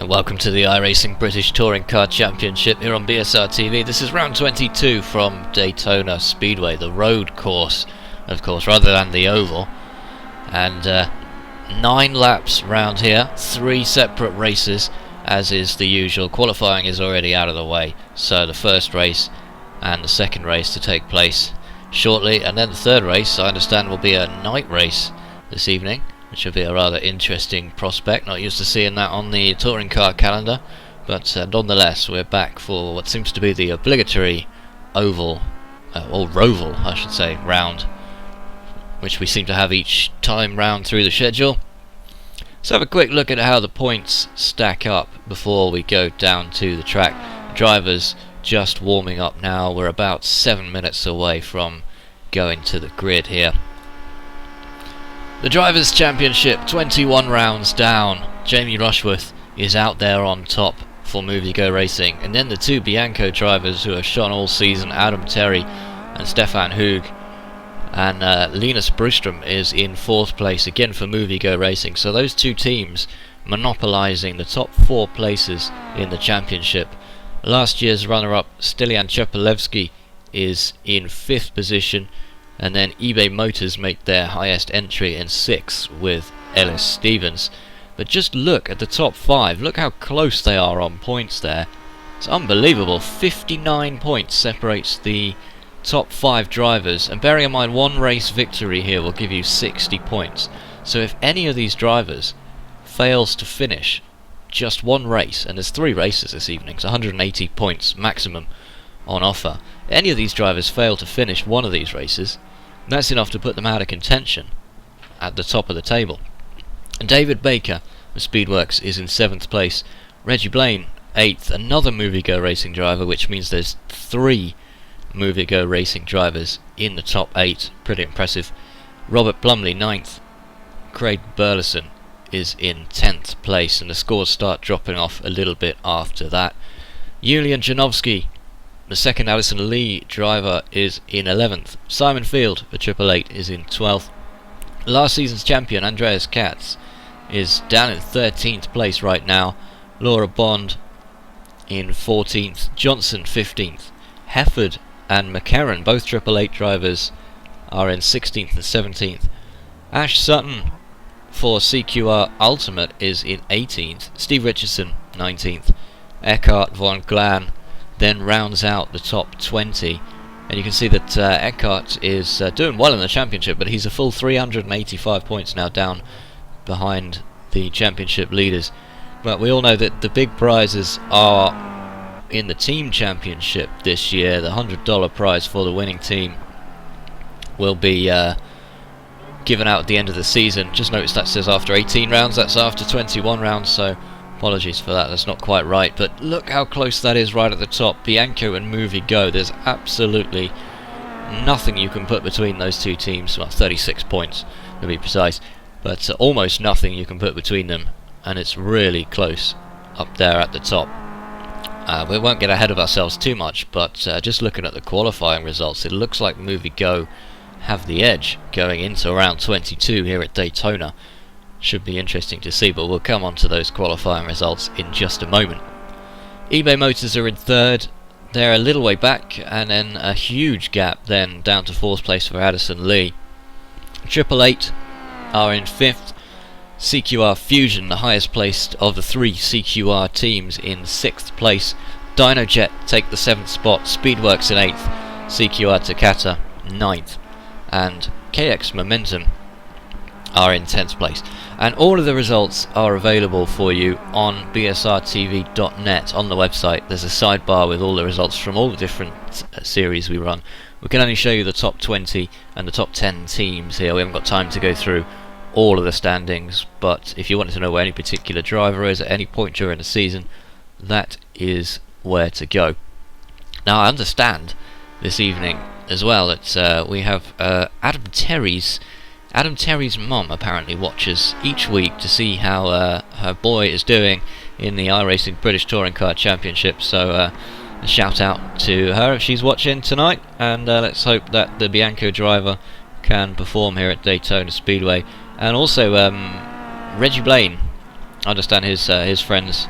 Welcome to the iRacing British Touring Car Championship here on BSR TV. This is round 22 from Daytona Speedway, the road course, of course, rather than the oval. And 9 laps round here, 3 separate races, as is the usual. Qualifying is already out of the way, so the first race and the second race to take place shortly, and then the third race, I understand, will be a night race this evening, which will be a rather interesting prospect. Not used to seeing that on the touring car calendar, but nonetheless we're back for what seems to be the obligatory oval, or roval I should say, round, which we seem to have each time round through the schedule. Let's have a quick look at how the points stack up before we go down to the track. Drivers just warming up now. We're about 7 minutes away from going to the grid here. The Drivers' Championship, 21 rounds down. Jamie Rushworth is out there on top for MovieGo Racing. And then the 2 Bianco drivers who have shone all season, Adam Terry and Stefan Hoog. And Linus Brustrom is in 4th place again for MovieGo Racing. So those 2 teams monopolising the top 4 places in the championship. Last year's runner-up, Stilian Chepolevsky, is in 5th position. And then eBay Motors make their highest entry in 6th with Ellis Stevens. But just look at the top 5. Look how close they are on points there. It's unbelievable. 59 points separates the top 5 drivers. And bearing in mind, 1 race victory here will give you 60 points. So if any of these drivers fails to finish just 1 race, and there's 3 races this evening, so 180 points maximum on offer. Any of these drivers fail to finish one of these races, that's enough to put them out of contention at the top of the table. And David Baker of Speedworks is in 7th place. Reggie Blaine 8th, another MovieGo Racing driver, which means there's 3 MovieGo Racing drivers in the top 8. Pretty impressive. Robert Plumley 9th. Craig Burleson is in 10th place, and the scores start dropping off a little bit after that. Julian Janowski, the second Alison Lee driver, is in 11th. Simon Field for Triple Eight is in 12th. Last season's champion Andreas Katz is down in 13th place right now. Laura Bond in 14th. Johnson 15th. Hefford and McCarran, both Triple Eight drivers, are in 16th and 17th. Ash Sutton for CQR Ultimate is in 18th. Steve Richardson 19th. Eckhart von Glan then rounds out the top 20, and you can see that Eckhart is doing well in the championship, but he's a full 385 points now down behind the championship leaders. But we all know that the big prizes are in the team championship this year. The $100 prize for the winning team will be given out at the end of the season. Just notice that says after 18 rounds, that's after 21 rounds, so apologies for that, that's not quite right. But look how close that is right at the top. Bianco and MovieGo, there's absolutely nothing you can put between those 2 teams. Well, 36 points to be precise, but almost nothing you can put between them, and it's really close up there at the top. We won't get ahead of ourselves too much, but just looking at the qualifying results, it looks like MovieGo have the edge going into round 22 here at Daytona. Should be interesting to see, but we'll come on to those qualifying results in just a moment. eBay Motors are in 3rd. They're a little way back, and then a huge gap then down to 4th place for Addison Lee. Triple Eight are in 5th. CQR Fusion, the highest placed of the 3 CQR teams, in 6th place. DynoJet take the 7th spot. Speedworks in 8th. CQR Takata 9th. And KX Momentum are in 10th place. And all of the results are available for you on bsrtv.net on the website. There's a sidebar with all the results from all the different series we run. We can only show you the top 20 and the top 10 teams here. We haven't got time to go through all of the standings, but if you wanted to know where any particular driver is at any point during the season, that is where to go. Now, I understand this evening as well that we have Adam Terry's mum apparently watches each week to see how her boy is doing in the iRacing British Touring Car Championship, so a shout out to her if she's watching tonight, and let's hope that the Bianco driver can perform here at Daytona Speedway. And also Reggie Blaine, I understand his friends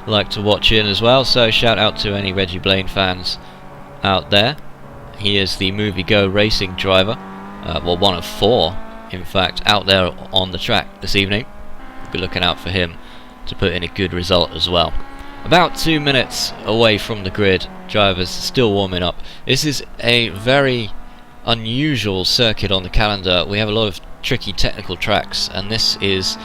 like to watch in as well. So shout out to any Reggie Blaine fans out there. He is the Movie Go Racing driver, well, one of 4 in fact out there on the track this evening. We'll be looking out for him to put in a good result as well. About 2 minutes away from the grid, drivers still warming up. This is a very unusual circuit on the calendar. We have a lot of tricky technical tracks, and this is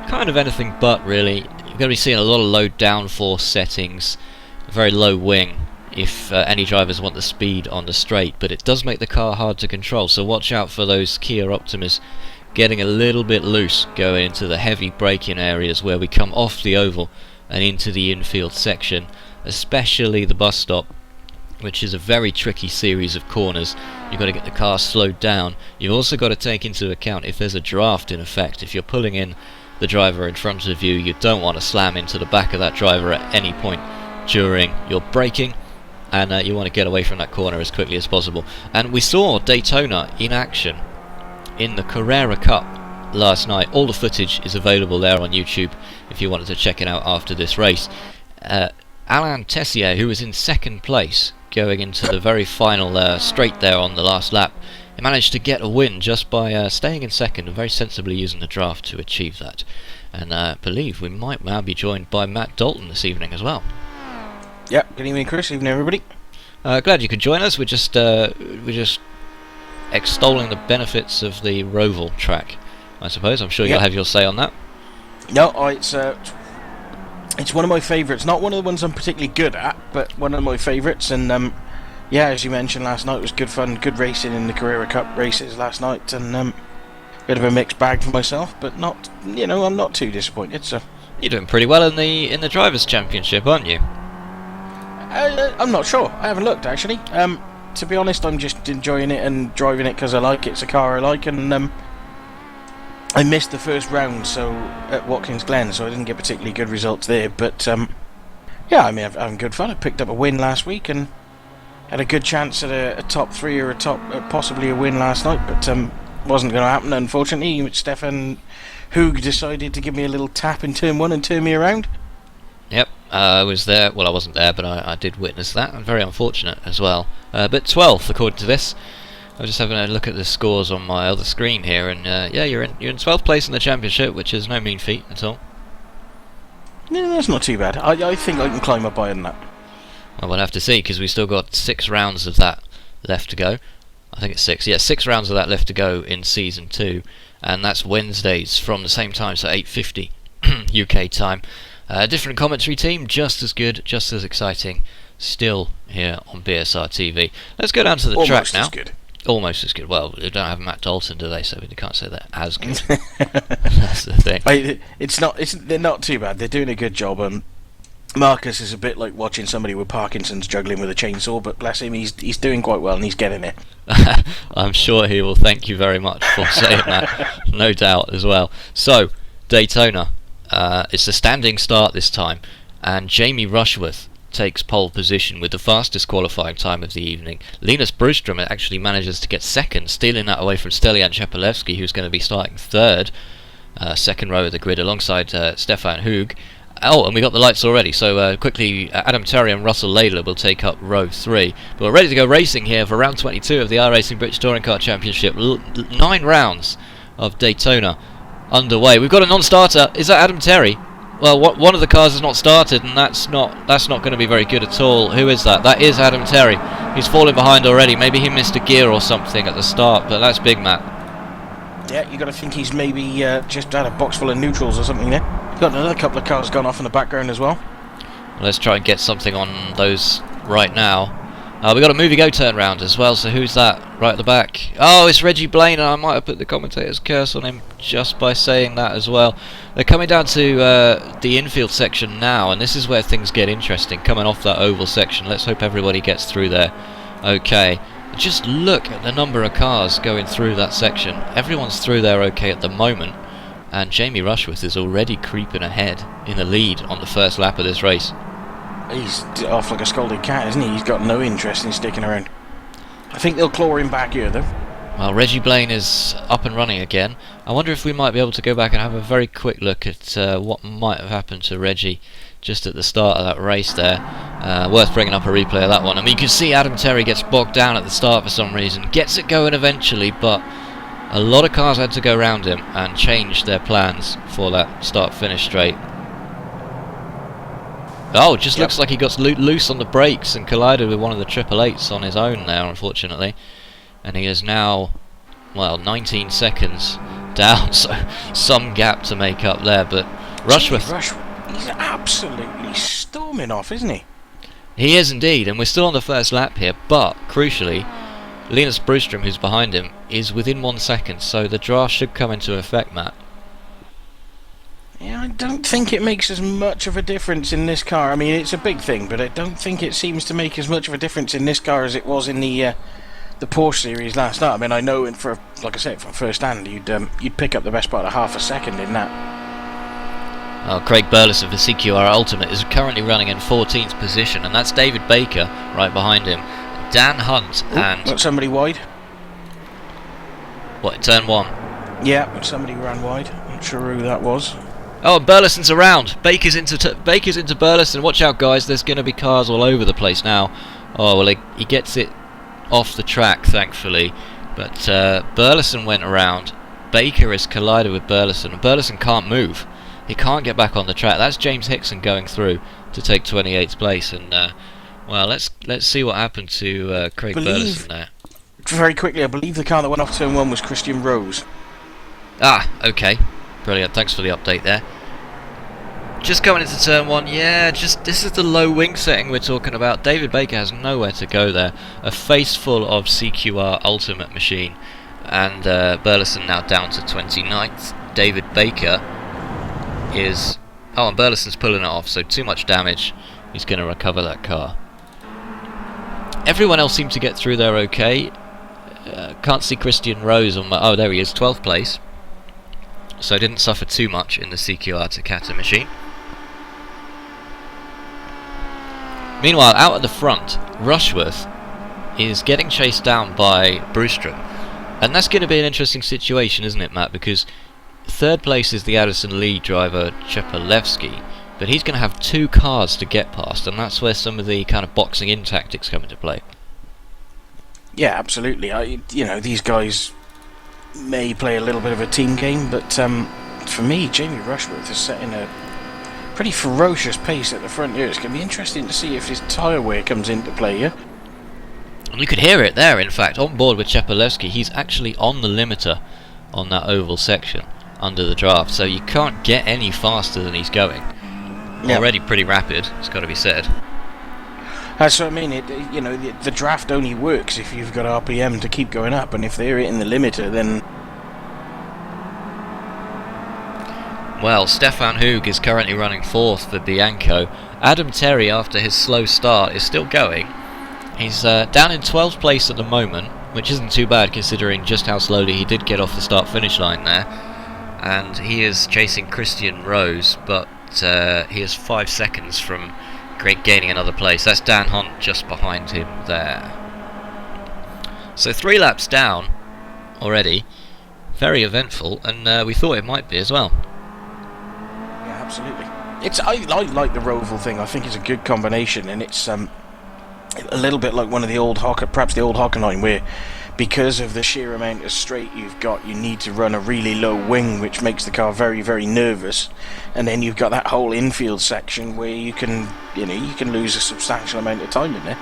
kind of anything but really. You're going to be seeing a lot of low downforce settings, very low wing if any drivers want the speed on the straight, but it does make the car hard to control, so watch out for those Kia Optimas getting a little bit loose going into the heavy braking areas where we come off the oval and into the infield section, especially the bus stop, which is a very tricky series of corners. You've got to get the car slowed down. You've also got to take into account if there's a draft in effect. If you're pulling in the driver in front of you, you don't want to slam into the back of that driver at any point during your braking, and you want to get away from that corner as quickly as possible. And we saw Daytona in action in the Carrera Cup last night. All the footage is available there on YouTube if you wanted to check it out after this race. Alain Tessier, who was in second place going into the very final straight there on the last lap, he managed to get a win just by staying in second and very sensibly using the draft to achieve that. And I believe we might now be joined by Matt Dalton this evening as well. Yeah, good evening, Chris. Evening, everybody. Glad you could join us. We're just extolling the benefits of the Roval track, I suppose. I'm sure you'll have your say on that. No, it's one of my favourites. Not one of the ones I'm particularly good at, but one of my favourites. And yeah, as you mentioned last night, it was good fun, good racing in the Carrera Cup races last night, and bit of a mixed bag for myself, but not, I'm not too disappointed. So you're doing pretty well in the Drivers' Championship, aren't you? I'm not sure. I haven't looked actually. To be honest, I'm just enjoying it and driving it because I like it. It's a car I like, and I missed the first round at Watkins Glen, so I didn't get particularly good results there. But yeah, I mean, I'm having good fun. I picked up a win last week and had a good chance at a top 3 or possibly a win last night, but wasn't going to happen, unfortunately. Stefan Hoog decided to give me a little tap in turn 1 and turn me around. Yep, I was there. Well, I wasn't there, but I did witness that, and very unfortunate as well. But 12th, according to this. I was just having a look at the scores on my other screen here, and yeah, you're in 12th place in the championship, which is no mean feat at all. No, that's not too bad. I think I can climb up higher than that. Well, we'll have to see, because we've still got 6 rounds of that left to go. I think it's 6. Yeah, 6 rounds of that left to go in Season 2, and that's Wednesdays from the same time, so 8:50 UK time. Different commentary team, just as good, just as exciting, still here on BSR TV. Let's go down to the track now. Almost as good. Well, they don't have Matt Dalton, do they? So we can't say they're as good. That's the thing. They're not too bad. They're doing a good job. Marcus is a bit like watching somebody with Parkinson's juggling with a chainsaw, but bless him, he's doing quite well and he's getting it. I'm sure he will thank you very much for saying that, no doubt as well. So, Daytona. It's a standing start this time, and Jamie Rushworth takes pole position with the fastest qualifying time of the evening. Linus Brustrom actually manages to get second, stealing that away from Stelian Chepelevsky, who's going to be starting third, second row of the grid alongside Stefan Hoog. Oh, and we got the lights already, so quickly Adam Terry and Russell Laidler will take up row 3. But we're ready to go racing here for round 22 of the iRacing British Touring Car Championship. 9 rounds of Daytona underway. We've got a non-starter. Is that Adam Terry? Well, one of the cars has not started, and that's not going to be very good at all. Who is that? That is Adam Terry. He's falling behind already. Maybe he missed a gear or something at the start, but that's big, Matt. Yeah, you got to think he's maybe just had a box full of neutrals or something there. Got another couple of cars gone off in the background as well. Let's try and get something on those right now. We got a movie go turn round as well, so who's that right at the back? Oh, it's Reggie Blaine, and I might have put the commentator's curse on him just by saying that as well. They're coming down to the infield section now, and this is where things get interesting, coming off that oval section. Let's hope everybody gets through there okay. Just look at the number of cars going through that section. Everyone's through there okay at the moment, and Jamie Rushworth is already creeping ahead in the lead on the first lap of this race. He's off like a scolded cat, isn't he? He's got no interest in sticking around. I think they'll claw him back here, though. Well, Reggie Blaine is up and running again. I wonder if we might be able to go back and have a very quick look at what might have happened to Reggie just at the start of that race there. Worth bringing up a replay of that one. I mean, you can see Adam Terry gets bogged down at the start for some reason, gets it going eventually, but a lot of cars had to go around him and change their plans for that start-finish straight. Oh, just looks like he got loose on the brakes and collided with one of the 888s on his own there, unfortunately. And he is now, well, 19 seconds down, so some gap to make up there. But Rushworth, he's absolutely storming off, isn't he? He is indeed, and we're still on the first lap here, but crucially, Linus Brustrom, who's behind him, is within 1 second, so the draft should come into effect, Matt. Yeah, I don't think it makes as much of a difference in this car. I mean, it's a big thing, but I don't think it seems to make as much of a difference in this car as it was in the Porsche series last night. I mean, I know, like I said, from first hand, you'd pick up the best part of half a second in that. Well, Craig Burleson for CQR Ultimate is currently running in 14th position, and that's David Baker right behind him. Dan Hunt and... Got somebody wide? What, turn 1? Yeah, somebody ran wide. Not sure who that was. Oh, and Burleson's around. Baker's into Burleson. Watch out, guys. There's going to be cars all over the place now. Oh, well, he gets it off the track, thankfully. But Burleson went around. Baker has collided with Burleson, and Burleson can't move. He can't get back on the track. That's James Hickson going through to take 28th place. And well, let's see what happened to Craig Burleson there. Very quickly, I believe the car that went off turn 1 was Christian Rose. Ah, okay. Brilliant, thanks for the update there. Just coming into turn 1, yeah, this is the low wing setting we're talking about. David Baker has nowhere to go there. A face full of CQR Ultimate machine. And Burleson now down to 29th. David Baker is... Oh, and Burleson's pulling it off, so too much damage. He's going to recover that car. Everyone else seemed to get through there okay. Can't see Christian Rose on my... Oh, there he is, 12th place. So didn't suffer too much in the CQR Takata machine. Meanwhile, out at the front, Rushworth is getting chased down by Brustrom. And that's going to be an interesting situation, isn't it, Matt? Because third place is the Addison Lee driver, Chepalevsky, but he's going to have 2 cars to get past, and that's where some of the kind of boxing in tactics come into play. Yeah, absolutely. You know, these guys may play a little bit of a team game, but for me, Jamie Rushworth is setting a pretty ferocious pace at the front here. It's going to be interesting to see if his tyre wear comes into play here. You could hear it there, in fact, on board with Chepalevsky. He's actually on the limiter on that oval section under the draft, so you can't get any faster than he's going. Yep. Already pretty rapid, it's got to be said. So I mean, you know, the draft only works if you've got RPM to keep going up, and if they're hitting the limiter, then... Well, Stefan Hoog is currently running 4th for Bianco. Adam Terry, after his slow start, is still going. He's down in 12th place at the moment, which isn't too bad considering just how slowly he did get off the start-finish line there. And he is chasing Christian Rose, but he is 5 seconds from gaining another place. That's Dan Hunt just behind him there. So 3 laps down already. Very eventful, and we thought it might be as well. Yeah, absolutely. I like the Roval thing. I think it's a good combination, and it's a little bit like one of the old perhaps the old Hockenheim, where because of the sheer amount of straight you've got, you need to run a really low wing, which makes the car very, very nervous. And then you've got that whole infield section where you can lose a substantial amount of time in there.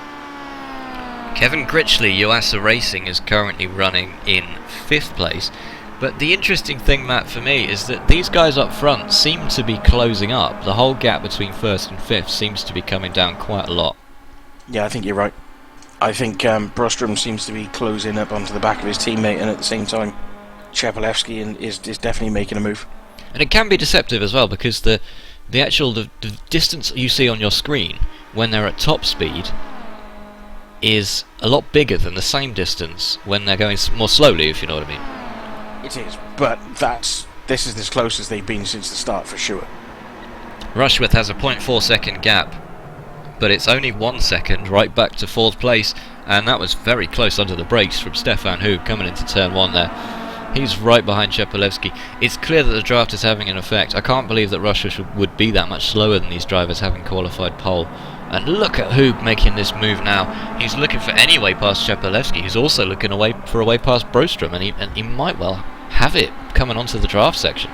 Kevin Critchley, iRacing, is currently running in 5th place. But the interesting thing, Matt, for me, is that these guys up front seem to be closing up. The whole gap between 1st and 5th seems to be coming down quite a lot. Yeah, I think you're right. I think Brustrom seems to be closing up onto the back of his teammate, and at the same time, Chepalevsky is definitely making a move. And it can be deceptive as well, because the distance you see on your screen when they're at top speed is a lot bigger than the same distance when they're going more slowly, if you know what I mean. It is, but this is as close as they've been since the start for sure. Rushworth has a 0.4 second gap, but it's only 1 second right back to 4th place, and that was very close under the brakes from Stefan Hoog coming into turn 1 there. He's right behind Chepelevsky. It's clear that the draft is having an effect. I can't believe that Russia would be that much slower than these drivers having qualified pole. And look at Hoog making this move now. He's looking for any way past Chepelevsky. He's also looking for a way past Brostrom, and he might well have it coming onto the draft section.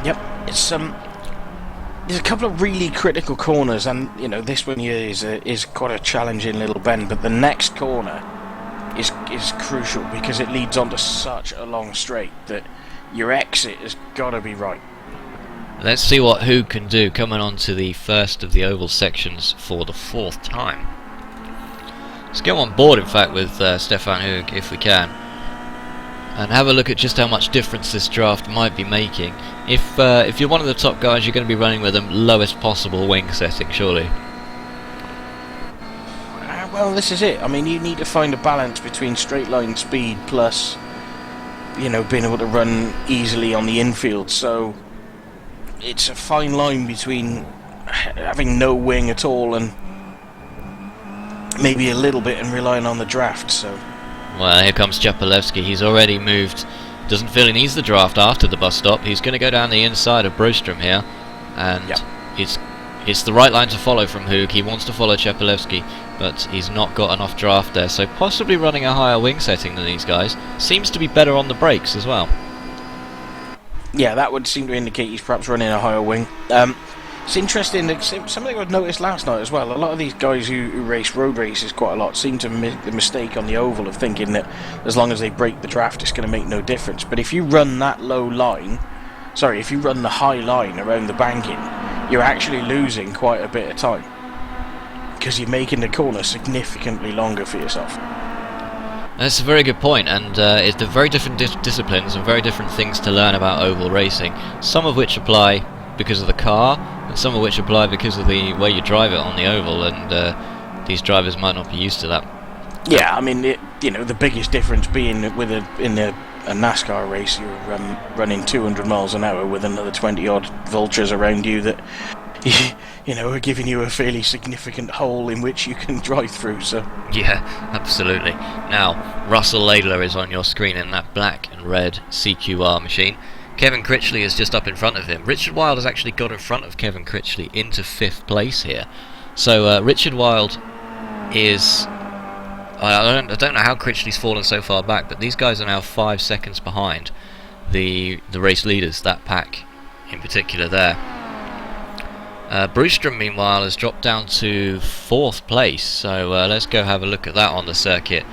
Yep, it's there's a couple of really critical corners, and you know this one here is quite a challenging little bend, but the next corner is crucial because it leads onto such a long straight that your exit has got to be right. Let's see what Hoog can do coming on to the first of the oval sections for the 4th time. Let's go on board, in fact, with Stefan Hoog if we can, and have a look at just how much difference this draft might be making. If you're one of the top guys, you're going to be running with them lowest possible wing setting, surely. Well, this is it. I mean, you need to find a balance between straight line speed plus, you know, being able to run easily on the infield. So it's a fine line between having no wing at all and maybe a little bit and relying on the draft. So, well, here comes Chepelevsky. He's already moved. Doesn't feel he needs the draft after the bus stop. He's going to go down the inside of Brostrom here, and yep. It's the right line to follow from Hoog. He wants to follow Chepelevsky, but he's not got enough draft there, so possibly running a higher wing setting than these guys. Seems to be better on the brakes as well. Yeah, that would seem to indicate he's perhaps running a higher wing. It's interesting, something I've noticed last night as well. A lot of these guys who race road races quite a lot seem to make the mistake on the oval of thinking that as long as they break the draft, it's going to make no difference. But if you run that low line, if you run the high line around the banking, you're actually losing quite a bit of time because you're making the corner significantly longer for yourself. That's a very good point, and it's the very different disciplines and very different things to learn about oval racing, some of which apply because of the car, and some of which apply because of the way you drive it on the oval, and these drivers might not be used to that. Yeah, I mean, the biggest difference being with a NASCAR race, you're running 200 miles an hour with another 20-odd vultures around you that, are giving you a fairly significant hole in which you can drive through. So yeah, absolutely. Now, Russell Laidler is on your screen in that black and red CQR machine. Kevin Critchley is just up in front of him. Richard Wilde has actually got in front of Kevin Critchley into 5th place here. So Richard Wilde is... I don't know how Critchley's fallen so far back, but these guys are now 5 seconds behind the race leaders, that pack in particular there. Brewstrom, meanwhile, has dropped down to 4th place, so let's go have a look at that on the circuit.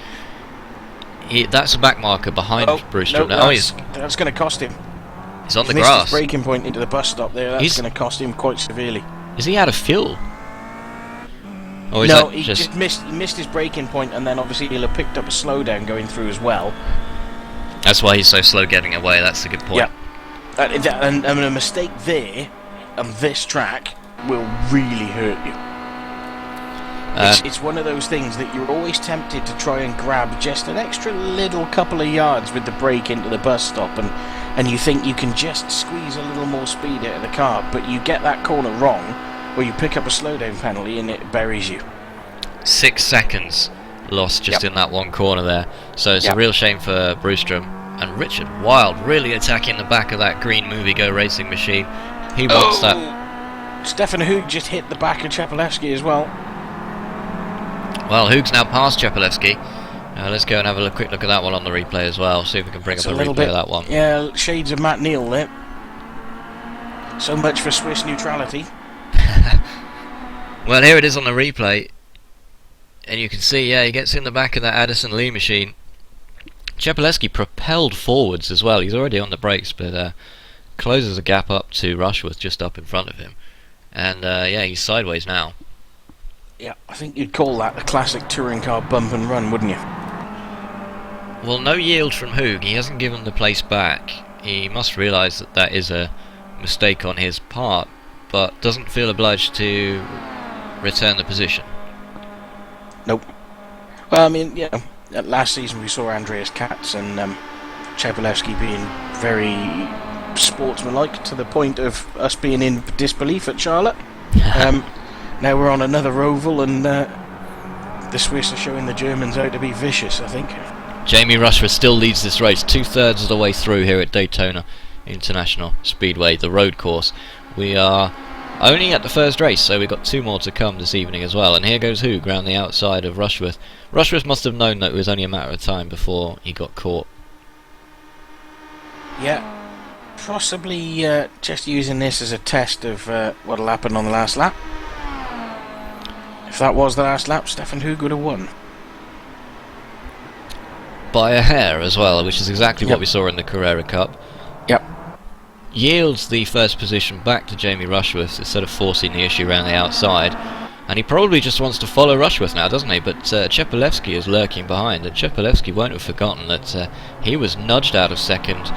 That's a back marker behind Brewstrom. No, that's going to cost him. He's on the missed grass. His braking point into the bus stop there. That's going to cost him quite severely. Is he out of fuel? Or is no, that he just missed his braking point, and then obviously he'll have picked up a slowdown going through as well. That's why he's so slow getting away. That's a good point. Yeah, and a mistake there on this track will really hurt you. It's one of those things that you're always tempted to try and grab just an extra little couple of yards with the brake into the bus stop, and you think you can just squeeze a little more speed out of the car, but you get that corner wrong, or you pick up a slowdown penalty and it buries you. 6 seconds lost just in that one corner there, so it's a real shame for Brewstrom. And Richard Wilde really attacking the back of that green Movie Go Racing machine. He wants that. Stefan Hoog just hit the back of Chepelevsky as well. Well, Hoog's now past Chepelevsky. Let's go and have a quick look at that one on the replay as well. See if we can bring up a replay of that one. Yeah, shades of Matt Neal there. So much for Swiss neutrality. Well, here it is on the replay, and you can see, he gets in the back of that Addison Lee machine. Chepelevsky propelled forwards as well. He's already on the brakes, but closes a gap up to Rushworth just up in front of him. And he's sideways now. Yeah, I think you'd call that a classic touring car bump and run, wouldn't you? Well, no yield from Hoog. He hasn't given the place back. He must realise that that is a mistake on his part, but doesn't feel obliged to return the position. Nope. Well, I mean, last season we saw Andreas Katz and Chepelevsky being very sportsmanlike to the point of us being in disbelief at Charlotte. Now we're on another oval, and the Swiss are showing the Germans how to be vicious, I think. Jamie Rushworth still leads this race, 2/3 of the way through here at Daytona International Speedway, the road course. We are only at the first race, so we've got 2 more to come this evening as well. And here goes Hoog round the outside of Rushworth. Rushworth must have known that it was only a matter of time before he got caught. Yeah, possibly just using this as a test of what'll happen on the last lap. If that was the last lap, Stefan Hoog would have won. By a hair as well, which is exactly what we saw in the Carrera Cup. Yep. Yields the first position back to Jamie Rushworth instead of forcing the issue around the outside. And he probably just wants to follow Rushworth now, doesn't he? But Chepalewski is lurking behind, and Chepalewski won't have forgotten that he was nudged out of second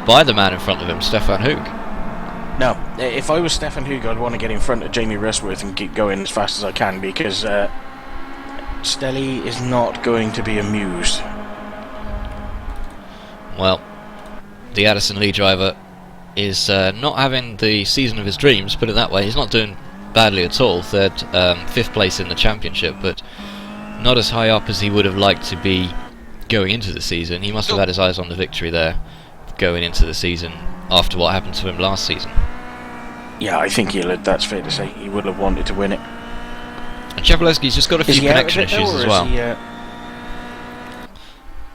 by the man in front of him, Stefan Hoog. No, if I was Stefan Hoog, I'd want to get in front of Jamie Rushworth and keep going as fast as I can, because Stelly is not going to be amused. Well, the Addison Lee driver is not having the season of his dreams, put it that way. He's not doing badly at all, 5th place in the championship, but not as high up as he would have liked to be going into the season. He must have had his eyes on the victory there going into the season after what happened to him last season. Yeah, I think that's fair to say. He would have wanted to win it. And Chepalewski's just got a few connection issues as well.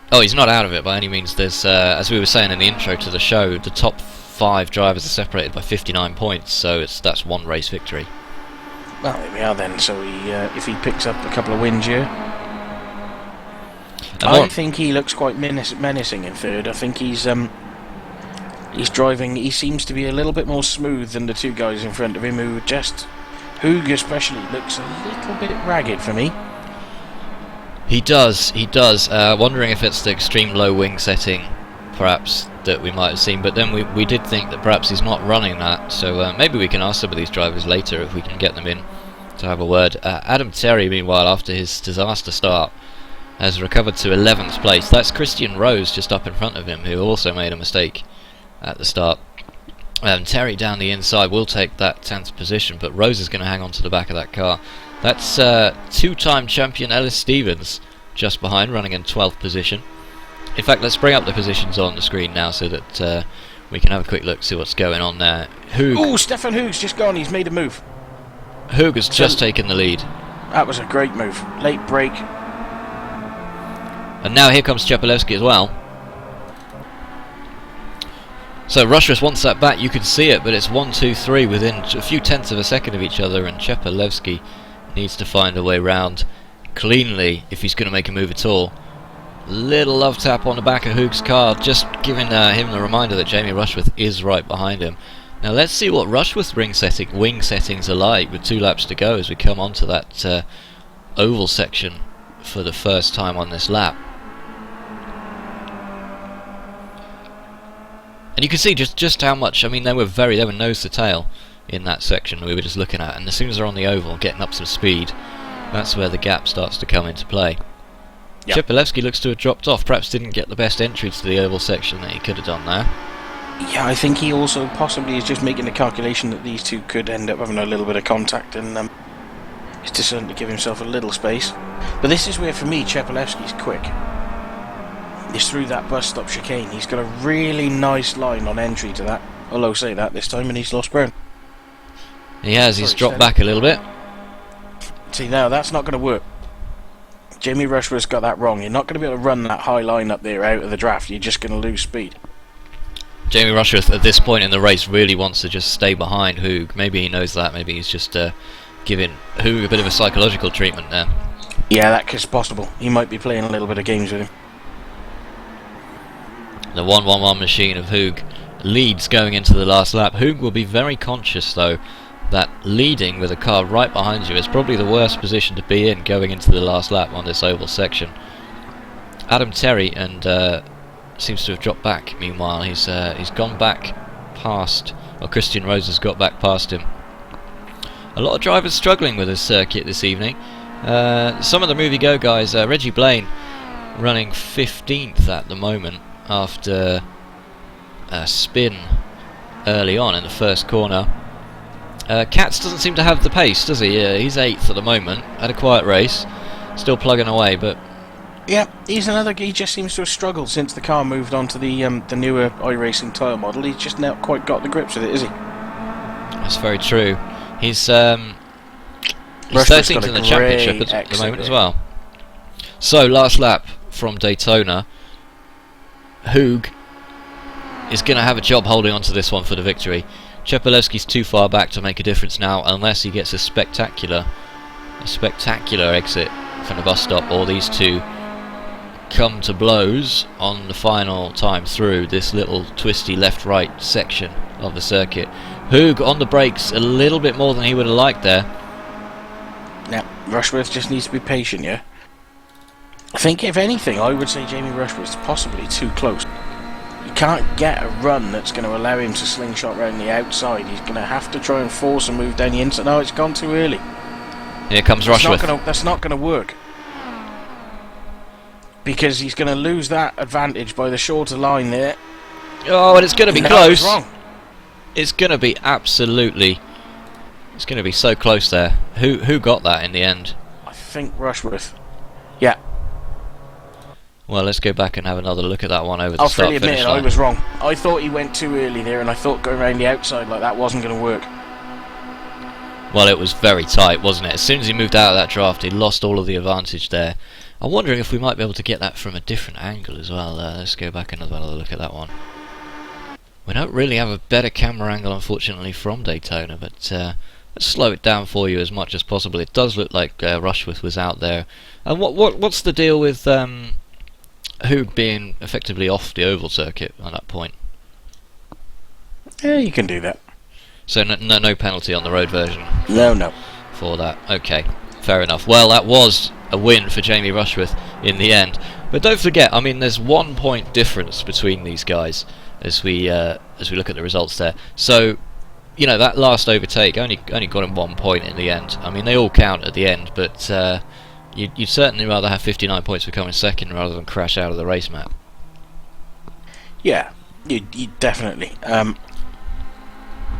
Oh, he's not out of it by any means. There's, as we were saying in the intro to the show, the top 5 drivers are separated by 59 points, so that's 1 race victory. Well, there we are then. So if he picks up a couple of wins here, I think he looks quite menacing in 3rd. I think he's driving. He seems to be a little bit more smooth than the 2 guys in front of him, Hoog especially looks a little bit ragged for me. He does. Wondering if it's the extreme low wing setting, perhaps, that we might have seen. But then we did think that perhaps he's not running that. So maybe we can ask some of these drivers later if we can get them in to have a word. Adam Terry, meanwhile, after his disaster start, has recovered to 11th place. That's Christian Rose just up in front of him, who also made a mistake at the start. Terry down the inside will take that 10th position, but Rose is going to hang on to the back of that car. That's 2-time champion Ellis Stevens just behind, running in 12th position. In fact, let's bring up the positions on the screen now so that we can have a quick look, see what's going on there. Oh, Stefan Hoog's just gone. He's made a move. Hoog has just taken the lead. That was a great move. Late break. And now here comes Chepalewski as well. So Rushworth wants that back, you can see it, but it's 1, 2, 3 within a few tenths of a second of each other, and Chepalewski needs to find a way round cleanly if he's going to make a move at all. Little love tap on the back of Hoog's car, just giving him the reminder that Jamie Rushworth is right behind him. Now let's see what Rushworth's wing settings are like with 2 laps to go as we come onto that oval section for the first time on this lap. And you can see just how much, I mean, they were nose to tail in that section we were just looking at, and as soon as they're on the oval, getting up some speed, that's where the gap starts to come into play. Yep. Chepalewski looks to have dropped off, perhaps didn't get the best entry to the oval section that he could have done there. Yeah, I think he also possibly is just making the calculation that these 2 could end up having a little bit of contact, and he's deciding to give himself a little space. But this is where, for me, Chepalewski's quick. It's through that bus stop chicane. He's got a really nice line on entry to that. Although say that this time, and he's lost ground. He has. He's dropped back a little bit. See, now that's not going to work. Jamie Rushworth's got that wrong. You're not going to be able to run that high line up there out of the draft. You're just going to lose speed. Jamie Rushworth at this point in the race really wants to just stay behind Hoog. Maybe he knows that. Maybe he's just giving Hoog a bit of a psychological treatment there. Yeah, that is possible. He might be playing a little bit of games with him. The 1-1-1 machine of Hoog leads going into the last lap. Hoog will be very conscious, though, that leading with a car right behind you is probably the worst position to be in going into the last lap on this oval section. Adam Terry seems to have dropped back. Meanwhile, he's gone back past, or Christian Rose has got back past him. A lot of drivers struggling with this circuit this evening. Some of the Movie Go guys, Reggie Blaine running 15th at the moment after a spin early on in the first corner. Katz doesn't seem to have the pace, does he? He's 8th at the moment. Had a quiet race, still plugging away, but Yeah, he's another. He just seems to have struggled since the car moved on to the newer iRacing tyre model. He's just not quite got the grips with it, is he? That's very true. He's Rushworth's 13th got in the a championship great at the moment exit as well. So last lap from Daytona. Hoog is going to have a job holding on to this one for the victory. Chepelewski's too far back to make a difference now, unless he gets a spectacular exit from the bus stop, or these two come to blows on the final time through this little twisty left-right section of the circuit. Hoog on the brakes a little bit more than he would have liked there. Yeah, Rushworth just needs to be patient, yeah? I think, if anything, I would say Jamie Rushworth's possibly too close. You can't get a run that's going to allow him to slingshot around the outside. He's going to have to try and force a move down the inside. No, it's gone too early. Here comes Rushworth. That's not going to work. Because he's going to lose that advantage by the shorter line there. Oh, and it's going to be No, close. it's wrong. It's going to be absolutely... It's going to be so close there. Who got that in the end? I think Rushworth. Yeah. Well, let's go back and have another look at that one over the I'll start freely admit finish it, line. I was wrong. I thought he went too early there, and I thought going around the outside like that wasn't going to work. Well, it was very tight, wasn't it? As soon as he moved out of that draft, he lost all of the advantage there. I'm wondering if we might be able to get that from a different angle as well. Let's go back and have another look at that one. We don't really have a better camera angle, unfortunately, from Daytona, but let's slow it down for you as much as possible. It does look like Rushworth was out there. And what's the deal with Hoog being effectively off the oval circuit at that point? Yeah, you can do that. So no penalty on the road version? No. For that. Okay, fair enough. Well, that was a win for Jamie Rushworth in the end. But don't forget, I mean, there's 1 point difference between these guys as we look at the results there. So, you know, that last overtake only got him 1 point in the end. I mean, they all count at the end, but you'd certainly rather have 59 points for coming second rather than crash out of the race map. Yeah, you definitely.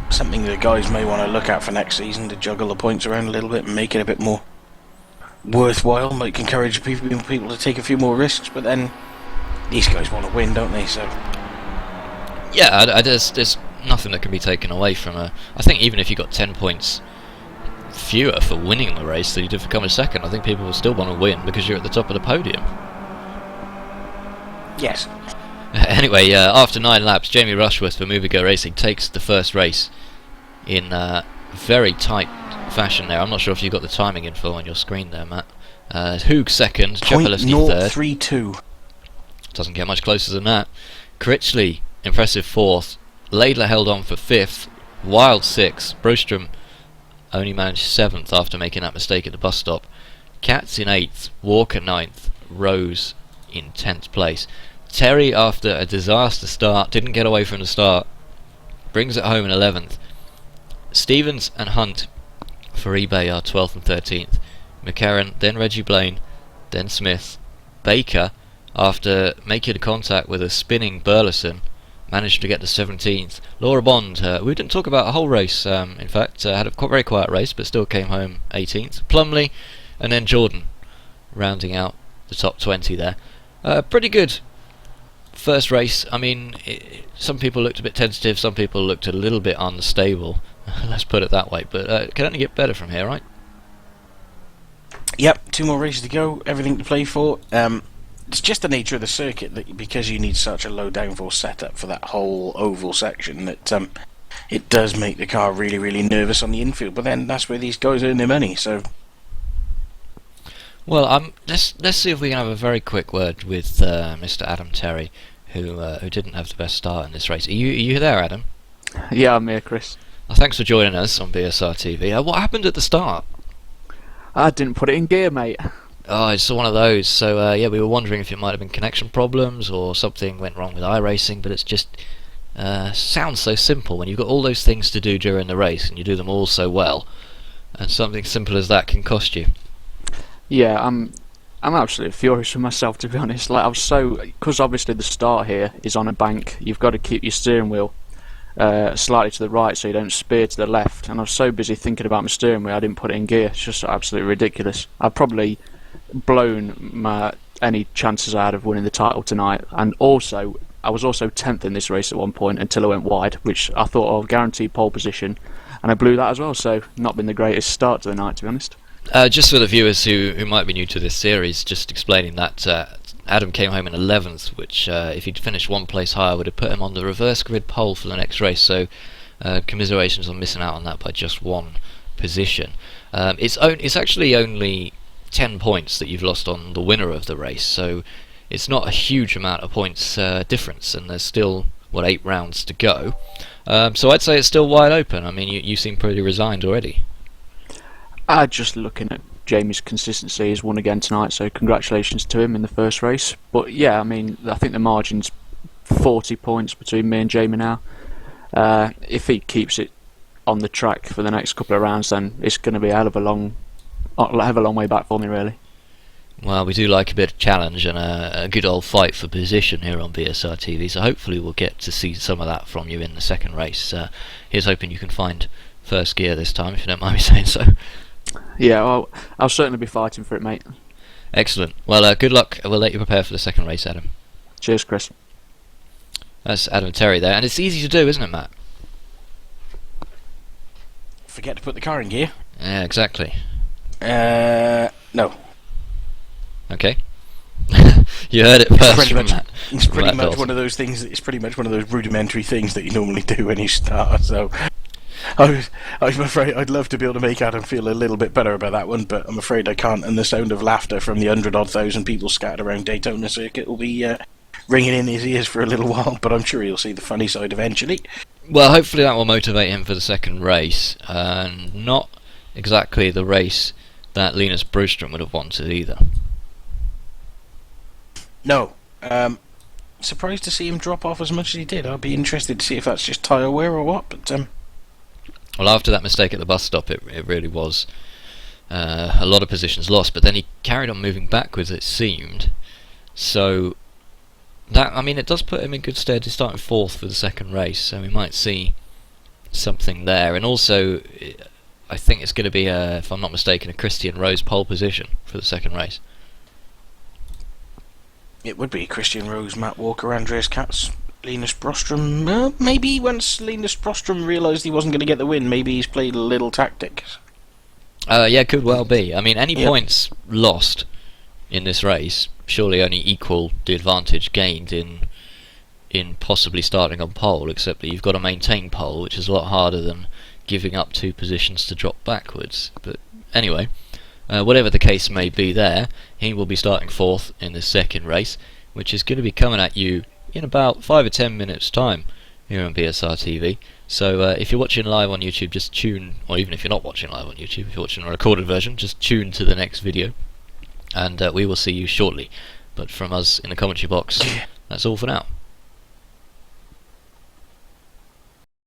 Something the guys may want to look at for next season, to juggle the points around a little bit and make it a bit more worthwhile. Might encourage people to take a few more risks, but then these guys want to win, don't they? So yeah, there's nothing that can be taken away from I think even if you got 10 points fewer for winning the race than you did for coming second, I think people will still want to win because you're at the top of the podium. yes. Anyway, after 9 laps, Jamie Rushworth for Movigo Racing takes the first race in very tight fashion there. I'm not sure if you've got the timing info on your screen there, Matt. Hoog second, Chepelewski third. 0.032. Doesn't get much closer than that. Critchley, impressive fourth. Laidler held on for fifth. Wild sixth. Brostrom only managed seventh after making that mistake at the bus stop. Katz in eighth. Walker ninth. Rose in 10th place. Terry, after a disaster start, didn't get away from the start, brings it home in 11th. Stevens and Hunt for eBay are 12th and 13th. McCarran, then Reggie Blaine, then Smith. Baker, after making contact with a spinning Burleson, managed to get to 17th. Laura Bond, we didn't talk about a whole race, in fact, had a very quiet race, but still came home 18th. Plumley, and then Jordan, rounding out the top 20 there. Pretty good first race. I mean, some people looked a bit tentative, some people looked a little bit unstable, let's put it that way, but it can only get better from here, right? Yep, 2 more races to go, everything to play for. It's just the nature of the circuit that because you need such a low downforce setup for that whole oval section that it does make the car really, really nervous on the infield, but then that's where these guys earn their money, so... Well, let's see if we can have a very quick word with Mr. Adam Terry, who didn't have the best start in this race. Are you there, Adam? Yeah, I'm here, Chris. Thanks for joining us on BSR TV. What happened at the start? I didn't put it in gear, mate. Oh, it's one of those. So yeah, we were wondering if it might have been connection problems or something went wrong with iRacing, but it's just sounds so simple when you've got all those things to do during the race and you do them all so well, and something simple as that can cost you. Yeah, I'm absolutely furious with myself, to be honest. Like, I was so, because obviously the start here is on a bank. You've got to keep your steering wheel slightly to the right so you don't spear to the left. And I was so busy thinking about my steering wheel, I didn't put it in gear. It's just absolutely ridiculous. I've probably blown my any chances I had of winning the title tonight. And also, I was also 10th in this race at one point until I went wide, which I thought, oh, guaranteed pole position, and I blew that as well. So not been the greatest start to the night, to be honest. Just for the viewers who might be new to this series, just explaining that Adam came home in 11th, which if he'd finished one place higher would have put him on the reverse grid pole for the next race. So commiserations on missing out on that by just one position. It's actually only 10 points that you've lost on the winner of the race, so it's not a huge amount of points difference, and there's still 8 rounds to go. So I'd say it's still wide open. I mean, you seem pretty resigned already. Just looking at Jamie's consistency, he's won again tonight, so congratulations to him in the first race. But yeah, I mean, I think the margin's 40 points between me and Jamie now. If he keeps it on the track for the next couple of rounds, then it's going to be a hell of a long way back for me, really. Well, we do like a bit of challenge and a good old fight for position here on BSR TV, so hopefully we'll get to see some of that from you in the second race. Here's hoping you can find first gear this time, if you don't mind me saying so. Yeah, well, I'll certainly be fighting for it, mate. Excellent. Well, good luck. We'll let you prepare for the second race, Adam. Cheers, Chris. That's Adam Terry there, and it's easy to do, isn't it, Matt? Forget to put the car in gear. Yeah, exactly. No. Okay. You heard it first from Matt. It's pretty much one of those things. It's pretty much one of those rudimentary things that you normally do when you start. So, I'm afraid I'd love to be able to make Adam feel a little bit better about that one, but I'm afraid I can't. And the sound of laughter from the 100,000 people scattered around Daytona circuit will be ringing in his ears for a little while. But I'm sure he'll see the funny side eventually. Well, hopefully that will motivate him for the second race, and not exactly the race that Linus Brostrom would have wanted either. No. Surprised to see him drop off as much as he did. I'd be interested to see if that's just tyre wear or what. But well, after that mistake at the bus stop, it really was a lot of positions lost. But then he carried on moving backwards, it seemed. So that, I mean, it does put him in good stead. He's starting 4th for the second race, so we might see something there. And also, I think it's going to be, if I'm not mistaken, a Christian Rose pole position for the second race. It would be Christian Rose, Matt Walker, Andreas Katz, Linus Brostrom. Maybe once Linus Brostrom realised he wasn't going to get the win, maybe he's played a little tactics. Yeah, could well be. I mean, any points lost in this race surely only equal the advantage gained in possibly starting on pole, except that you've got to maintain pole, which is a lot harder than giving up 2 positions to drop backwards. But anyway, whatever the case may be there, he will be starting 4th in the second race, which is going to be coming at you in about 5 or 10 minutes time here on BSR TV. So if you're watching live on YouTube, just tune, or even if you're not watching live on YouTube, if you're watching a recorded version, just tune to the next video, and we will see you shortly. But from us in the commentary box, that's all for now.